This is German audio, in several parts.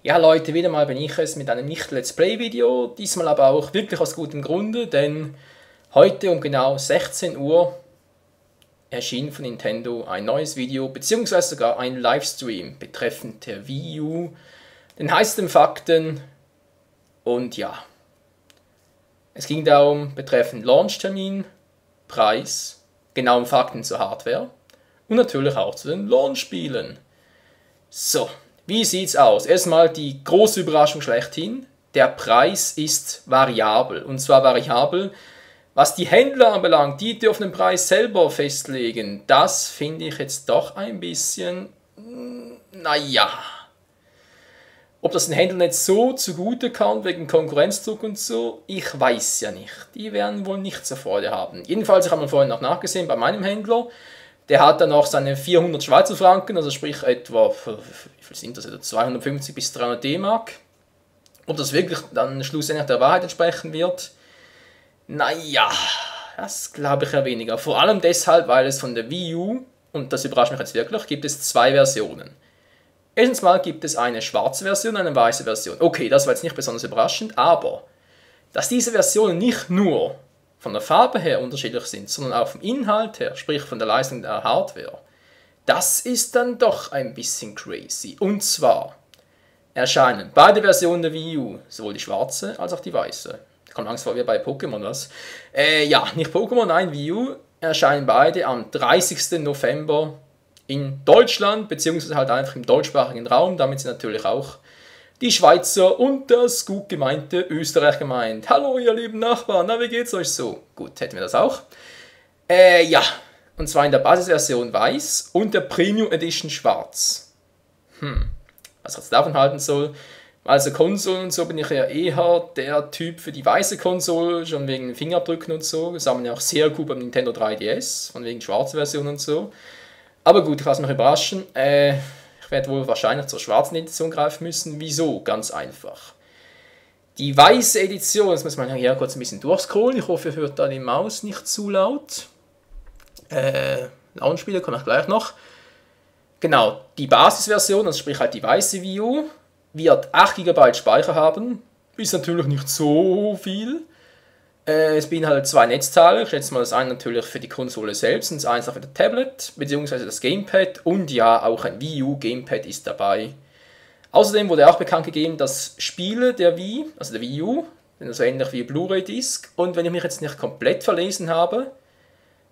Ja Leute, wieder mal bin ich es mit einem Nicht-Let's Play-Video, diesmal aber auch wirklich aus gutem Grunde, denn heute um genau 16 Uhr erschien von Nintendo ein neues Video, beziehungsweise sogar ein Livestream betreffend der Wii U, den heißesten Fakten und ja, es ging darum betreffend Launchtermin, Preis, genauen Fakten zur Hardware und natürlich auch zu den Launchspielen. So. Wie sieht's aus? Erstmal die große Überraschung schlechthin. Der Preis ist variabel. Und zwar variabel, was die Händler anbelangt. Die dürfen den Preis selber festlegen. Das finde ich jetzt doch ein bisschen, naja. Ob das den Händlern jetzt so zugute kommt, wegen Konkurrenzdruck und so, ich weiß ja nicht. Die werden wohl nicht zur Freude haben. Jedenfalls, ich habe mal vorhin noch nachgesehen bei meinem Händler. Der hat dann noch seine 400 Schweizer Franken, also sprich etwa, wie viel sind das, etwa 250 bis 300 D-Mark. Ob das wirklich dann schlussendlich der Wahrheit entsprechen wird, naja, das glaube ich ja weniger. Vor allem deshalb, weil es von der Wii U, und das überrascht mich jetzt wirklich, gibt es zwei Versionen. Erstens mal gibt es eine schwarze Version und eine weiße Version. Okay, das war jetzt nicht besonders überraschend, aber dass diese Versionen nicht nur von der Farbe her unterschiedlich sind, sondern auch vom Inhalt her, sprich von der Leistung der Hardware, das ist dann doch ein bisschen crazy. Und zwar erscheinen beide Versionen der Wii U, sowohl die schwarze als auch die weiße. Da kommt Angst vor wie bei Pokémon, was? Ja, nicht Pokémon, nein, Wii U, erscheinen beide am 30. November in Deutschland, beziehungsweise halt einfach im deutschsprachigen Raum, damit sind natürlich auch die Schweizer und das gut gemeinte Österreich gemeint. Hallo ihr lieben Nachbarn, na wie geht's euch so? Gut, hätten wir das auch. Ja, und zwar in der Basisversion weiß und der Premium Edition schwarz. Was ich jetzt davon halten soll, also Konsolen und so bin ich ja eher der Typ für die weiße Konsole, schon wegen Fingerabdrücken und so. Das haben wir ja auch sehr gut beim Nintendo 3DS, von wegen schwarze Version und so. Aber gut, ich lasse mich überraschen. Ich werde wohl wahrscheinlich zur schwarzen Edition greifen müssen. Wieso? Ganz einfach. Die weiße Edition, jetzt muss man hier kurz ein bisschen durchscrollen. Ich hoffe, ihr hört da die Maus nicht zu laut. Launchspieler komme ich gleich noch. Genau, die Basisversion, also sprich halt die weiße Wii U, wird 8 GB Speicher haben. Ist natürlich nicht so viel. Es beinhaltet zwei Netzteile. Ich schätze mal das eine natürlich für die Konsole selbst und das eine auch für das Tablet, beziehungsweise das Gamepad. Und ja, auch ein Wii U Gamepad ist dabei. Außerdem wurde auch bekannt gegeben, dass Spiele der Wii, also der Wii U, so ähnlich wie Blu-ray-Disc, und wenn ich mich jetzt nicht komplett verlesen habe,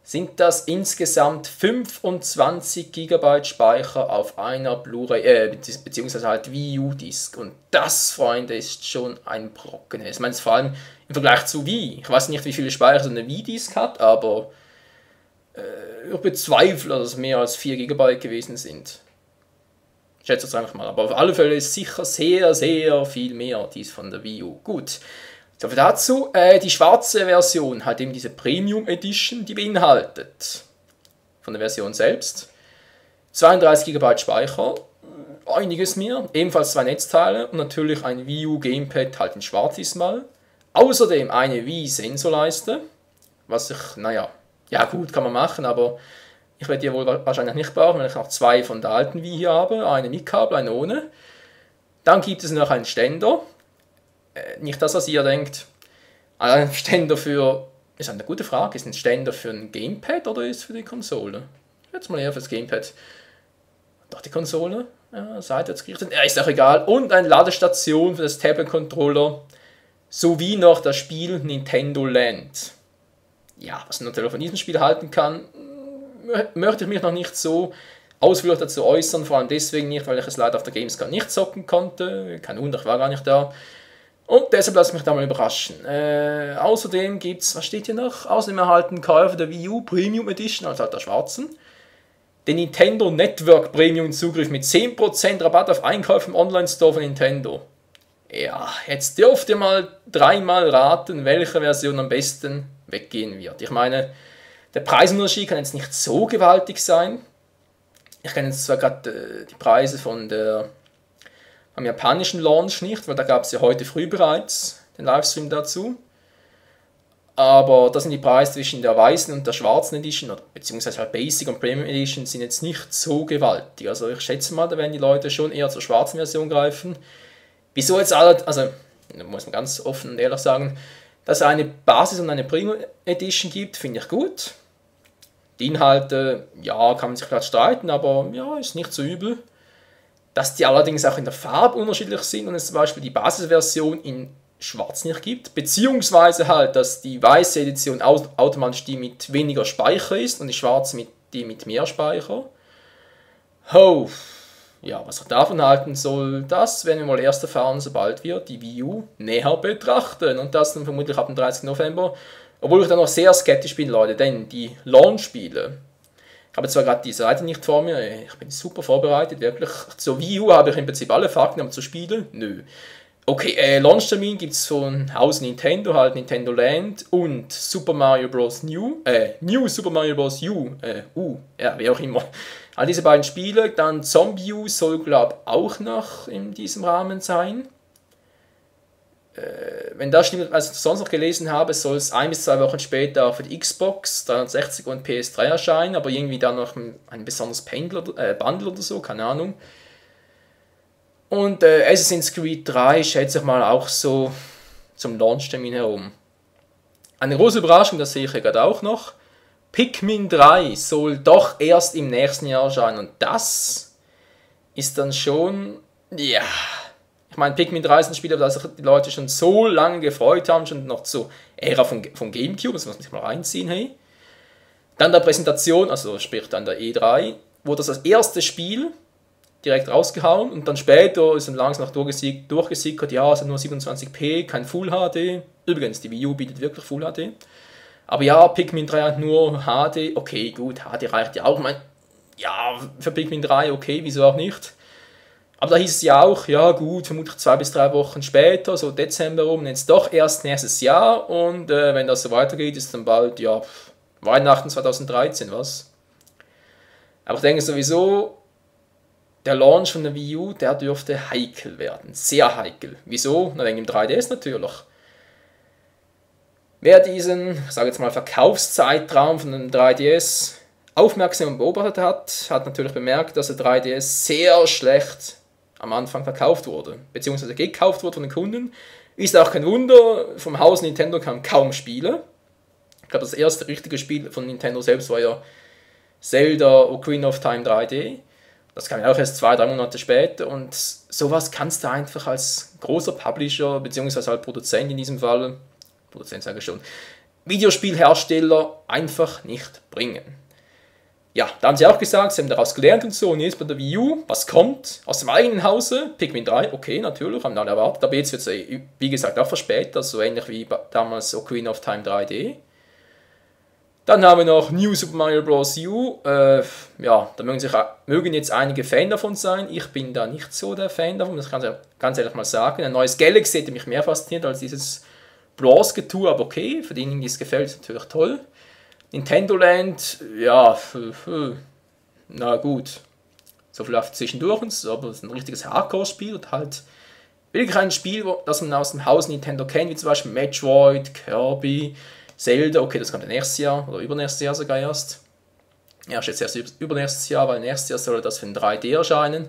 sind das insgesamt 25 GB Speicher auf einer Blu-ray, beziehungsweise halt Wii U-Disc. Und das, Freunde, ist schon ein Brocken. Ich meine, vor allem im Vergleich zu Wii. Ich weiß nicht, wie viele Speicher so eine Wii-Disc hat, aber ich bezweifle, dass es mehr als 4 GB gewesen sind. Ich schätze es einfach mal. Aber auf alle Fälle ist sicher sehr, sehr viel mehr dies von der Wii U. Gut. So viel dazu. Die schwarze Version hat eben diese Premium Edition, die beinhaltet von der Version selbst 32 GB Speicher, einiges mehr, ebenfalls zwei Netzteile und natürlich ein Wii U Gamepad halt in schwarz diesmal. Außerdem eine Wii Sensorleiste, was ich, naja, ja gut, kann man machen, aber ich werde die wohl wahrscheinlich nicht brauchen, weil ich noch zwei von der alten Wii hier habe, eine mit Kabel, eine ohne. Dann gibt es noch einen Ständer. Nicht das, was ihr denkt. Ein Ständer für, ist eine gute Frage, ist ein Ständer für ein Gamepad oder ist es für die Konsole? Jetzt mal eher für das Gamepad. Doch die Konsole, ja, seitwärts gerichtet, ja, ist auch egal. Und eine Ladestation für das Tablet-Controller, sowie noch das Spiel Nintendo Land. Ja, was man natürlich von diesem Spiel halten kann, möchte ich mich noch nicht so ausführlich dazu äußern, vor allem deswegen nicht, weil ich es leider auf der Gamescom nicht zocken konnte. Kein Wunder, ich war gar nicht da. Und deshalb lasse ich mich da mal überraschen. Außerdem gibt es, was steht hier noch? Außerdem erhalten Käufer der Wii U Premium Edition, also halt der schwarzen, den Nintendo Network Premium Zugriff mit 10% Rabatt auf Einkäufe im Online-Store von Nintendo. Ja, jetzt dürft ihr mal dreimal raten, welche Version am besten weggehen wird. Ich meine, der Preisunterschied kann jetzt nicht so gewaltig sein. Ich kenne jetzt zwar gerade die Preise am japanischen Launch nicht, weil da gab es ja heute früh bereits den Livestream dazu. Aber das sind die Preise zwischen der weißen und der schwarzen Edition, beziehungsweise halt Basic und Premium Edition, sind jetzt nicht so gewaltig. Also ich schätze mal, da werden die Leute schon eher zur schwarzen Version greifen. Wieso jetzt alle, also muss man ganz offen und ehrlich sagen, dass es eine Basis und eine Premium Edition gibt, finde ich gut. Die Inhalte, ja, kann man sich gerade streiten, aber ja, ist nicht so übel. Dass die allerdings auch in der Farbe unterschiedlich sind und es zum Beispiel die Basisversion in Schwarz nicht gibt, beziehungsweise halt, dass die weiße Edition automatisch die mit weniger Speicher ist und die schwarze die mit mehr Speicher. Oh, ja, was ich davon halten soll, das werden wir mal erst erfahren, sobald wir die Wii U näher betrachten. Und das dann vermutlich ab dem 30. November. Obwohl ich da noch sehr skeptisch bin, Leute, denn die Launch-Spiele, ich habe zwar gerade die Seite nicht vor mir, ich bin super vorbereitet, wirklich. Zur Wii U habe ich im Prinzip alle Fakten, aber zu Spielen, nö. Okay, Launchtermin gibt es von Haus Nintendo, halt Nintendo Land und Super Mario Bros. New Super Mario Bros. Ja, wie auch immer. All diese beiden Spiele, dann Zombie U soll, glaube ich, auch noch in diesem Rahmen sein. Wenn das stimmt, was ich sonst noch gelesen habe, soll es 1 bis 2 Wochen später für die Xbox 360 und PS3 erscheinen, aber irgendwie dann noch ein besonderes Bundle oder so, keine Ahnung. Und Assassin's Creed 3 schätze ich mal auch so zum Launchtermin herum. Eine große Überraschung, das sehe ich ja gerade auch noch. Pikmin 3 soll doch erst im nächsten Jahr erscheinen und das ist dann schon, ja, ich meine, Pikmin 3 ist ein Spiel, auf das sich die Leute schon so lange gefreut haben, schon noch zur Ära von Gamecube, das muss man sich mal reinziehen, hey. Dann der Präsentation, also sprich dann der E3, wurde das als erstes Spiel direkt rausgehauen und dann später ist dann langsam noch durchgesickert, ja, es hat nur 27p, kein Full HD. Übrigens, die Wii U bietet wirklich Full HD. Aber ja, Pikmin 3 hat nur HD, okay, gut, HD reicht ja auch. Ich meine, ja, für Pikmin 3, okay, wieso auch nicht. Aber da hieß es ja auch, ja gut, vermutlich 2 bis 3 Wochen später, so Dezember rum, jetzt doch erst nächstes Jahr. Und wenn das so weitergeht, ist dann bald, ja, Weihnachten 2013, was? Aber ich denke sowieso, der Launch von der Wii U, der dürfte heikel werden. Sehr heikel. Wieso? Na, wegen dem 3DS natürlich. Wer diesen, ich sage jetzt mal, Verkaufszeitraum von dem 3DS aufmerksam beobachtet hat, hat natürlich bemerkt, dass der 3DS sehr schlecht am Anfang verkauft wurde, beziehungsweise gekauft wurde von den Kunden. Ist auch kein Wunder, vom Haus Nintendo kamen kaum Spiele. Ich glaube, das erste richtige Spiel von Nintendo selbst war ja Zelda Ocarina of Time 3D. Das kam ja auch erst 2-3 Monate später und sowas kannst du einfach als großer Publisher, beziehungsweise halt Produzent in diesem Fall, Produzent sage ich schon, Videospielhersteller einfach nicht bringen. Ja, da haben sie auch gesagt, sie haben daraus gelernt und so, und jetzt bei der Wii U, was kommt? Aus dem eigenen Hause, Pikmin 3, okay, natürlich, haben alle erwartet, aber jetzt wird es, wie gesagt, auch verspätet, also ähnlich wie damals Ocarina of Time 3D. Dann haben wir noch New Super Mario Bros. U. Ja, da mögen jetzt einige Fan davon sein. Ich bin da nicht so der Fan davon, das kann ich ganz ehrlich mal sagen. Ein neues Galaxy hätte mich mehr fasziniert als dieses Bros-Getue, aber okay, für diejenigen, die es gefällt, ist natürlich toll. Nintendo Land, ja, na gut, so viel auf zwischendurch, aber es ist ein richtiges Hardcore-Spiel und halt wirklich ein Spiel, das man aus dem Haus Nintendo kennt, wie zum Beispiel Metroid, Kirby, Zelda, okay, das kommt nächstes Jahr oder übernächstes Jahr sogar erst. Ja, jetzt erst übernächstes Jahr, weil nächstes Jahr soll das für ein 3D erscheinen.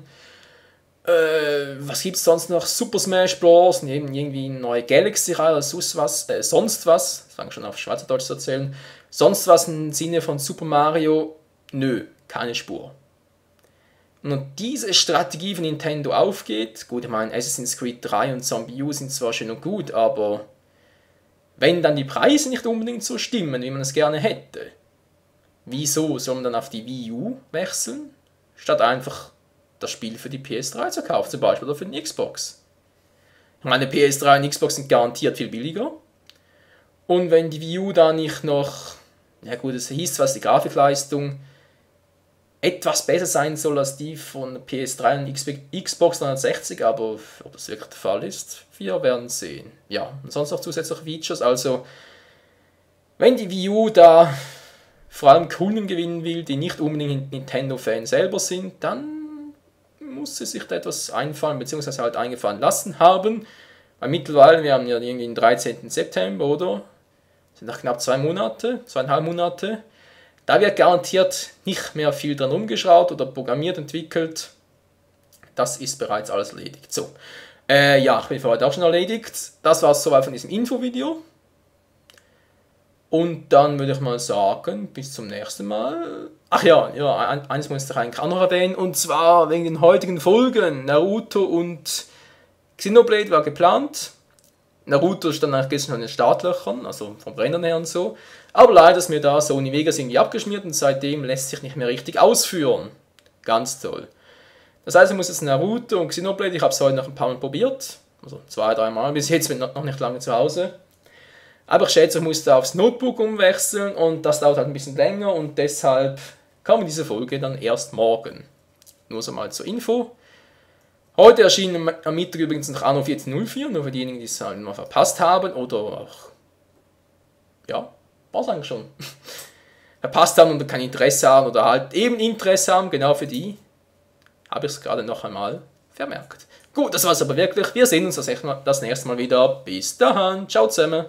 Was gibt es sonst noch? Super Smash Bros. Irgendwie eine neue Galaxy-Reihe oder sonst was. Das fange schon auf Schweizerdeutsch zu erzählen. Sonst was im Sinne von Super Mario? Nö, keine Spur. Und diese Strategie von Nintendo aufgeht, gut, ich meine, Assassin's Creed 3 und Zombie U sind zwar schön und gut, aber wenn dann die Preise nicht unbedingt so stimmen, wie man es gerne hätte, wieso soll man dann auf die Wii U wechseln, statt einfach das Spiel für die PS3 zu kaufen, zum Beispiel, oder für die Xbox? Ich meine, PS3 und Xbox sind garantiert viel billiger. Und wenn die Wii U da nicht noch, ja gut, es hieß zwar, dass die Grafikleistung etwas besser sein soll als die von PS3 und Xbox 360, aber ob das wirklich der Fall ist, wir werden sehen. Ja, und sonst noch zusätzliche Features, also wenn die Wii U da vor allem Kunden gewinnen will, die nicht unbedingt Nintendo-Fan selber sind, dann muss sie sich da etwas einfallen, beziehungsweise halt eingefallen lassen haben, weil mittlerweile, wir haben ja irgendwie den 13. September, oder? Das sind noch knapp 2 Monate, 2,5 Monate. Da wird garantiert nicht mehr viel dran umgeschraubt oder programmiert, entwickelt. Das ist bereits alles erledigt. So. Ja, ich bin für heute auch schon erledigt. Das war es soweit von diesem Infovideo. Und dann würde ich mal sagen, bis zum nächsten Mal. Ach ja, eines muss ich eigentlich auch noch erwähnen, und zwar wegen den heutigen Folgen. Naruto und Xenoblade war geplant. Naruto stand eigentlich gestern in den Startlöchern, also vom Rennen her und so. Aber leider ist mir da Sony Vegas irgendwie abgeschmiert und seitdem lässt sich nicht mehr richtig ausführen. Ganz toll. Das heißt, ich muss jetzt Naruto und Xenoblade, ich habe es heute noch ein paar Mal probiert. Also 2-3 Mal, bis jetzt bin ich noch nicht lange zu Hause. Aber ich schätze, ich muss da aufs Notebook umwechseln und das dauert halt ein bisschen länger und deshalb kam diese Folge dann erst morgen. Nur so mal zur Info. Heute erschien am Mittwoch übrigens noch Anno 1404, nur für diejenigen, die es halt mal verpasst haben oder auch, ja, war es eigentlich schon. Verpasst haben und kein Interesse haben oder halt eben Interesse haben, genau für die habe ich es gerade noch einmal vermerkt. Gut, das war es aber wirklich. Wir sehen uns das nächste Mal wieder. Bis dahin. Ciao zusammen.